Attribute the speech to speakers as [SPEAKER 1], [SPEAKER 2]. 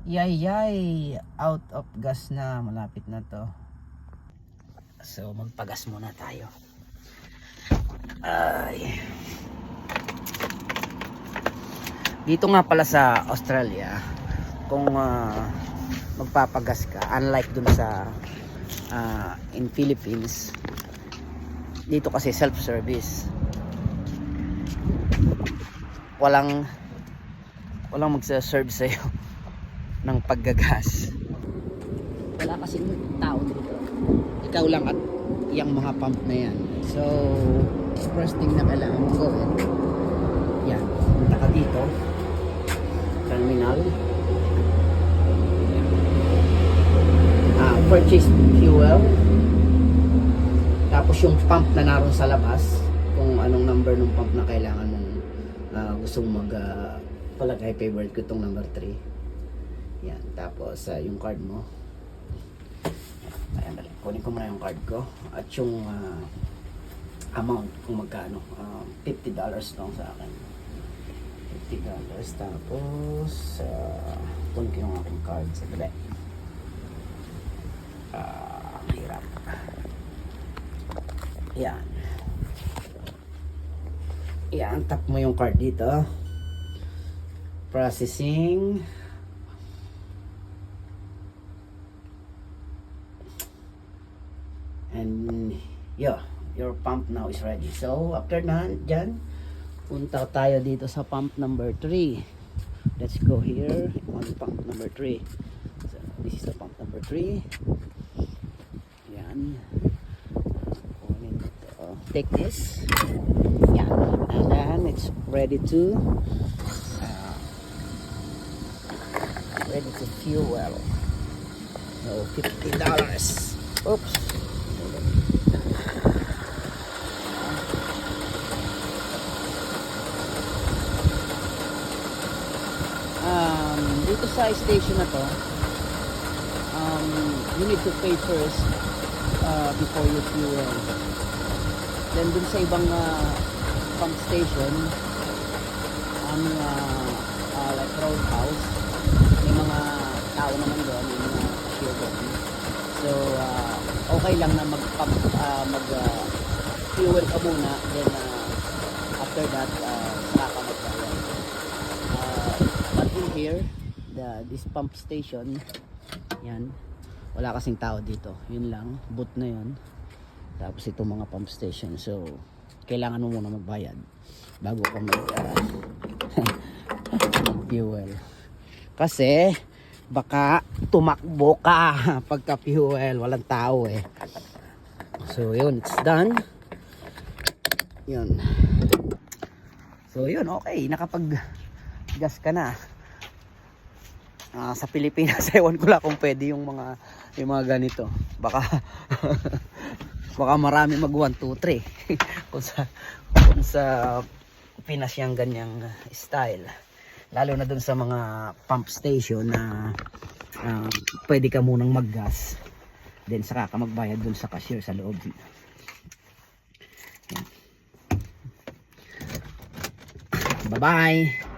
[SPEAKER 1] Yay, out of gas na, malapit na to. So magpagas muna tayo. Ay. Dito nga pala sa Australia, kung magpapagas ka, unlike dun sa in Philippines, dito kasi self-service. Walang magsa-serve sa'yo ng paggagas. Wala kasing tao dito, ikaw lang at yung mga pump na yan. So first thing na kailangan mong gawin, yan, punta ka dito, terminal, purchase fuel, tapos yung pump na naroon sa labas, kung anong number ng pump na kailangan mong gusto mong palagay. Favorite ko itong number 3. Yan, tapos yung card mo. Ayan, kunin ko muna yung card ko at yung amount kung magkano. $50 lang sa akin. $50. Tapos kunin ko yung aking card sa dali. Hirap. Yan. Yan, tap mo yung card dito. Processing. And yeah, your pump now is ready. So after that, dyan, punta tayo dito sa pump number 3. Let's go here on pump number 3. So this is the pump number 3. Yan. Take this. Yan. And then it's ready to fuel. So $50. Oops. Dito sa station na to, you need to pay first before you fuel. Then dun sa ibang pump station, like Roadhouse, may mga tao naman doon, may mga cashier doon. So okay lang na mag-fuel ka muna, then after that saka ka magbayad. But in here, this pump station, yan, wala kasing tao dito, yun lang, booth na yun. Tapos itong mga pump station, so kailangan mo muna magbayad bago ka fuel, kasi baka tumakbo ka pagka fuel, walang tao eh. So yun, it's done. Yun, so yun, okay, nakapag gas ka na. Sa Pilipinas, ewan ko lang kung pwede yung mga ganito. Baka baka marami mag 1, 2, 3 kung sa Pinas yung ganyang style. Lalo na dun sa mga pump station na pwede ka munang maggas, then saka ka magbayad dun sa cashier sa loob. Bye bye.